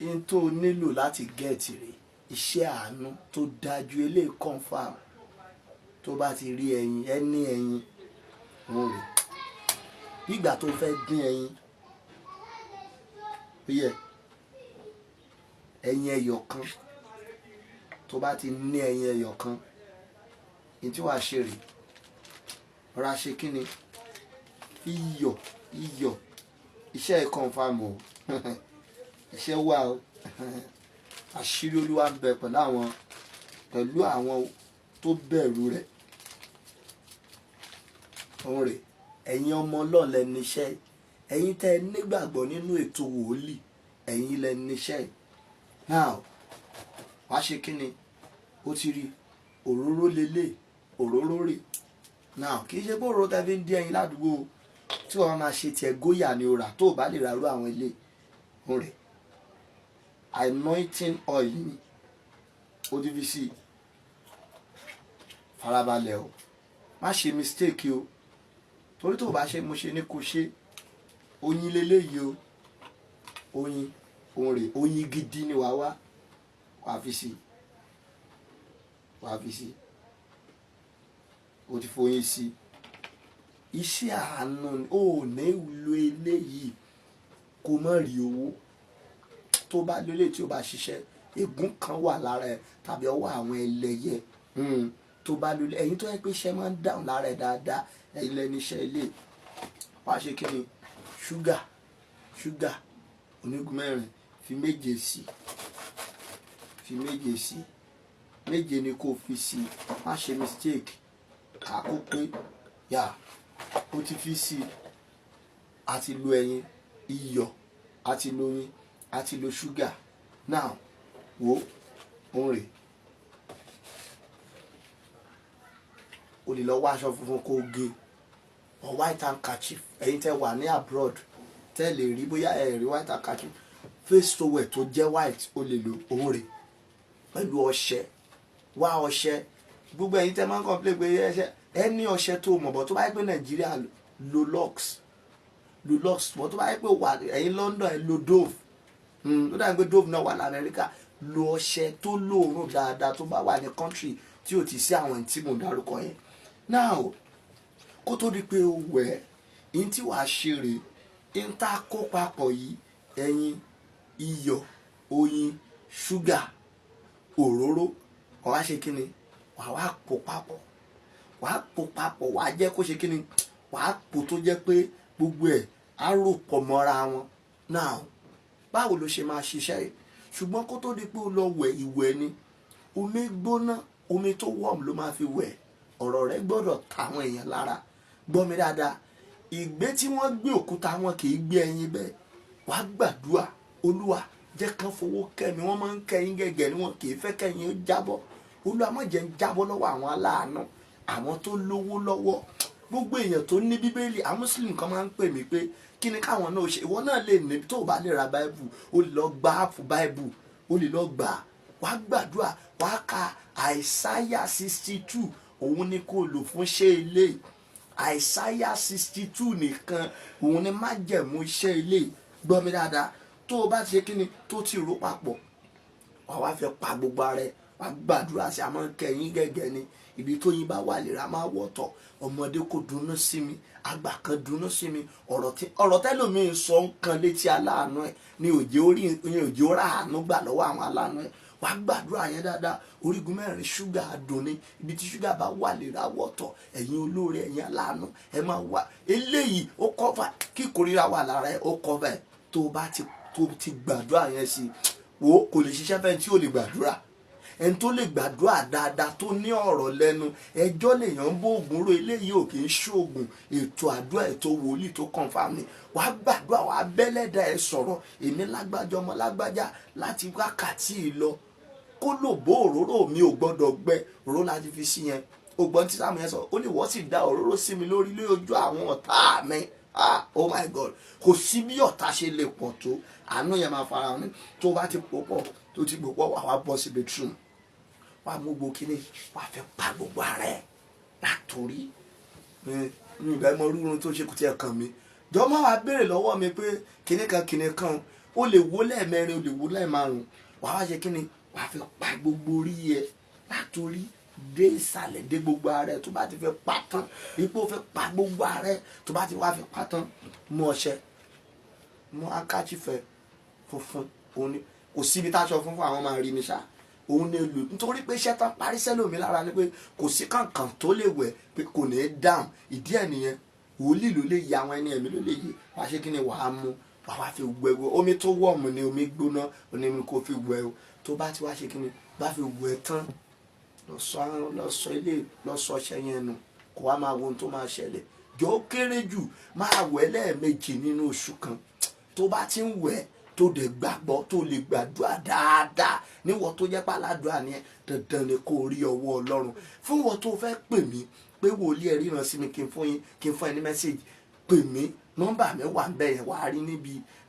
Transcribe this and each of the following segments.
n tó nílò láti gẹ̀ẹ́tì rè iṣẹ́ àánú tó dájú eléyìí confam tó bá ti rí ẹyin ẹni ẹyin wọn rè nígbà tó fẹ́ dín ẹyin yẹ ẹyin ẹyọ kan tó bá ti ní ẹyin ẹyọ kan ní tí wàá ṣe rè ọ̀rá ṣe kí ni iyọ̀ iṣẹ́ ẹ̀ confam o iṣẹ́ wà o àṣírí Olúwa ń bẹ pẹ̀lú àwọn tó bẹ̀rù rẹ̀ òun rè ẹ̀yin ọmọ Ọlọ́run lẹ níṣẹ́ ẹ̀yin tẹ́ ẹ nígbàgbọ́ nínú ètò wòlíì ẹ̀yin lẹ níṣẹ́ now wàá ṣe kí ni ó ti rí òróró lélẹ̀ òróró rè now kì í ṣe bó òróró tẹ́ fi ń dín ẹyin ládùúgbò tí wọ́n máa ṣe tiẹ̀ góyà ni o rà tó o bá lè rárú àwọn ilé òun rè anointing oil ni ó ti fi sí farabalẹ̀ o má ṣe mistake o torí tó o bá ṣe mo ṣe ní kó ṣe oyin leléyìí o oyin òun rè oyin gidi ni wàá fi sí o ti foyin sí iṣẹ́ àánú ni ó ní lo eléyìí kó má rí owó tó bá lélẹ̀ tí ó bá ṣiṣẹ́ ègún kan wà lára ẹ̀ tàbí ọwọ́ àwọn ẹlẹ́yẹ tó bá lólè ẹ̀yin tó yẹ pé iṣẹ́ máa ń dáhùn lára ẹ̀ dáadáa ẹ̀yin lẹ́ni iṣẹ́ ilé wàá ṣe kí ni ṣúgà onígun mẹ́rin fi méje sí méje ni kò fi sí má ṣe mistake àkópé yà ó ti fi sí àti lo ẹyin iyọ̀ àti lo oyin àti lo ṣúgà now wo òun rè o lè lọ wá aṣọ funfun kó gé or white handkerchief ẹ̀yin tẹ́ wà ní abroad tẹ́ lè rí bóyá ẹ rí white handkerchief face towel tó jẹ́ white o lè lo òun rè pẹ̀lú ọṣẹ wá ọṣẹ gbogbo ẹ̀yin tẹ́ máa ń complain pé ẹni ọṣẹ tó mọ̀ bọ́ tó bá yẹ pé Nàìjíríà lo lux bọ́ tó bá yẹ pé wà ẹ̀yin London ẹ lo Dove tó dáa pé Dove náà wà l'Amẹ́ríkà lo ọṣẹ tó lóòórùn dáadáa tó bá wà ní country tí ò ti sí àwọn tí mo dárúkọ yẹn now kó tó di pé o wẹ̀ in tí wàá ṣe rè in tá a kó papọ̀ yìí ẹyin iyọ̀ oyin ṣúgà òróró wàá ṣe kí ni wàá pò papọ̀ wàá jẹ́ kó ṣe kí ni wàá pò tó jẹ́ pé gbogbo ẹ̀ á rò pọ̀ mọ́ra wọn now báwo ló ṣe máa ṣiṣẹ́ yìí ṣùgbọ́n kó tó di pé o lọ wẹ̀ ìwẹ̀ ni omi gbóná omi tó warm ló máa fi wẹ̀ ọ̀rọ̀ rẹ gbọ́dọ̀ táwọn èèyàn lára gbọ́ mi dáadáa ìgbé tí wọ́n gbé òkúta wọn kì í gbé ẹyin bẹ́ẹ̀ wàá gbàdúrà Olúwa jẹ́ kán fowó kẹ́mi wọ́n máa ń kẹ́yìn gẹ́gẹ́ ni wọn kì í fẹ́ kẹ́yìn ó jábọ́ Olúwa má jẹ́ ń jábọ́ lọ́wọ́ àwọn aláàánú àwọn tó lówó lọ́wọ́ gbogbo èèyàn tó ní bíbélì àwọn Muslim kan máa ń pè mí pé kí ni káwọn náà ṣe ìwọ náà lè ní tó o bá lè ra báìbù o lè lọ gba áàpù báìbù o lè lọ gbà wàá gbàdúrà wàá ka àìsáyà 62 òun ni kò lò fún ṣe ilé àìsáyà 62 nìkan òun ni májẹ̀mú iṣẹ́ ilé gbọ́ mi dáadáa tó o bá ti ṣe kí ni tó ti rò papọ̀ wàá wá fẹ́ pa gbogbo ara ẹ̀ wàá gbàdúrà sí àmọ́ kẹyìn gẹ́gẹ́ ni ibi tó yín bá wà lè ra máa wọ̀tọ̀ ọmọdé kò dùnnú sí mi àgbà kan dùnnú sí mi ọ̀rọ̀ tẹ́lòmíín sọ ń kan létí aláàánú ẹ̀ ní òjò rà àánú gbà lọ́wọ́ àwọn aláàánú ẹ̀ wà á gbàdúrà yẹn dáadáa orígun mẹ́rin ṣúgà adùn ni ibi tí ṣúgà bá wà lè ra wọ̀tọ̀ ẹ̀yin olóore ẹ̀yin aláàánú ẹ̀ máa wà eléyìí ó kọ́fà kí ìkórira wà lára ẹ̀ ó kọ́fà ẹ̀ tó ti gbàdúrà yẹn sí wò kò lè ṣiṣẹ́ fẹ́ tí ò lè gbàdúrà ẹni tó lè gbàdúrà dáadáa tó ní ọ̀rọ̀ lẹ́nu ẹjọ́ lèèyàn ń bó ògùn ró eléyìí ò kì í ṣoògùn ètò àdúrà ètò wòlíì tó confirm ni wàá gbàdúrà wàá bẹ́lẹ́dà ẹ sọ̀rọ̀ èmi lágbájá ọmọ lágbájá láti wákàtí lọ kó lò bó òróró mi ò gbọ́dọ̀ gbẹ òróró láti fi sí yẹn ògbọ́n tí sáàmù yẹn sọ ó ní wọ́n sì dá òróró sí mi lórí lójú àwọn ọ̀tá mi oh my God kò sí bí ọ̀tá ṣe lè pọ̀ tó àánú yẹn máa fara hàn tó bá ti pò pọ̀ tó ti pò pọ̀ wàá bọ́ sí bedroom wàá mú gbogbo kíní wàá fẹ́ pa gbogbo ara ẹ̀ látòrí ìgbà ìmọ̀ rúurun tó ṣe kò tiẹ̀ kàn mí jọmọ́ wa béèrè lọ́wọ́ mi pé kíní kan o lè wó lẹ́ẹ̀mẹrin o lè wó lẹ́ẹ̀márùn wàá wá ṣe kí ni wàá fi pa gbogbo orí ẹ látòrí dé ìsàlẹ̀ dé gbogbo ara ẹ tó bá ti fẹ́ pa tán ipò fẹ́ pa gbogbo ara ẹ tó bá ti wá fi pa tán mú ọṣẹ mú akáchífẹ funfun òun ni kò síbi táṣọ funfun àwọn máa rí ni ṣá òun ni lò nítorí pé iṣẹ́ tán parí sẹ́lòmí lára ni pé kò sí kankan tó lè wẹ̀ pé kò ní í dáhùn ìdí ẹ̀ nìyẹn wòlíì ló lè yí àwọn ẹni ẹ̀mí ló lè yí wàá ṣe kí ni wàá mú wàá wá fi wẹ̀ o omi tó wọ̀mù ni omi gbóná onímù kò fi wẹ̀ o tó bá ti wá ṣe kí ni bá fi wẹ̀ tán lọ sọ ilé lọ sọ ọṣẹ yẹn nù kó wá máa wo ohun tó máa ṣẹlẹ̀ jọ ó kéré jù máa wẹ̀ lẹ́ẹ̀mejì nínú oṣù kan tó bá ti ń wẹ̀ tó dẹ̀ gbàgbọ́ tó lè gbàdúrà dáadáa níwọ̀ tó jẹ́ pàládùá ni ẹ dandan ni kó rí ọwọ́ Ọlọ́run fún wọn tó fẹ́ pè mí pé wòlíì ẹ ríran sí mi kí n fún ẹ ní mẹ́sẹ̀gì pè mí nọ́mbà mi wà ńbẹ̀ yẹn wàá rí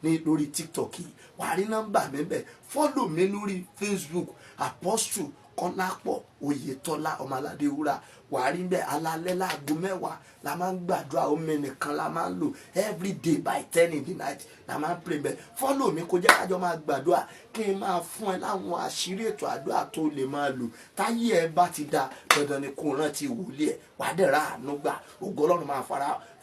ní lórí TikTok yìí wàá rí nọ́mbà mi ńbẹ̀ fọ́lò mi lórí Facebook Apostle Kọ́lápọ̀ Oyètọ́lá Ọmọládé Wúrà wàá rí bẹ́ẹ̀ alálẹ́ láago 10 la máa ń gbàdúrà omi nìkan la máa ń lò everyday by 10 in the night la máa ń pray bẹ́ẹ̀ fọ́lò mi kó jẹ́ kájọ máa gbàdúrà kí n máa fún ẹ láwọn àṣírí ètò àdúrà tó lè máa lò táyé ẹ bá ti da dandan ni kó rántí wòlíì ẹ wàá dẹ̀ ra àánú gbà ògo Ọlọ́run máa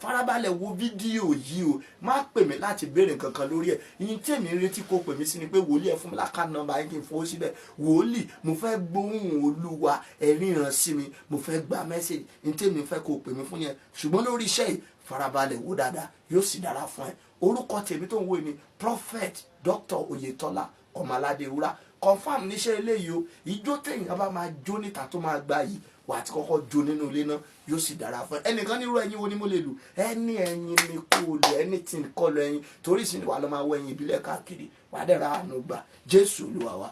farabalẹ̀ wo fídíò yìí o má pè mí láti béèrè nǹkan kan lórí ẹ̀ ìyìn tèmi ń retí kó pè mí sí ni pé wòlíì ẹ fún mi láká nọ́mbà yín kí n fowó síbẹ̀ wòlíì mo fẹ́ gbóhùn Olúwa ẹ ríran sí mi mo fẹ́ gba mẹ́sẹ̀gì ìyìn tèmi fẹ́ kó pè mí fún yẹn ṣùgbọ́n lórí iṣẹ́ yìí farabalẹ̀ wò dáadáa yóò sì dára fún ẹ orúkọ tèmi tó ń wò ní Prophet Dr. Oyètọ́lá Ọmọládé Wúrà confam níṣẹ́ eléyìí o ìjó téèyàn bá máa jó níta tó máa gbá yìí wà á ti kọ́kọ́ jó nínú ilé náà yóò sì dára fún ẹ ẹnìkan nírú ẹyin wo ni mo lè lù ẹni ẹyin ni kò lù ẹni tí ń kọ́ lọ ẹyin torí ìsìn wà lọ́ máa wọ ẹyin ìbílẹ̀ káàkiri wà á dẹ̀ ra àánú gbà Jésù Olúwa wa.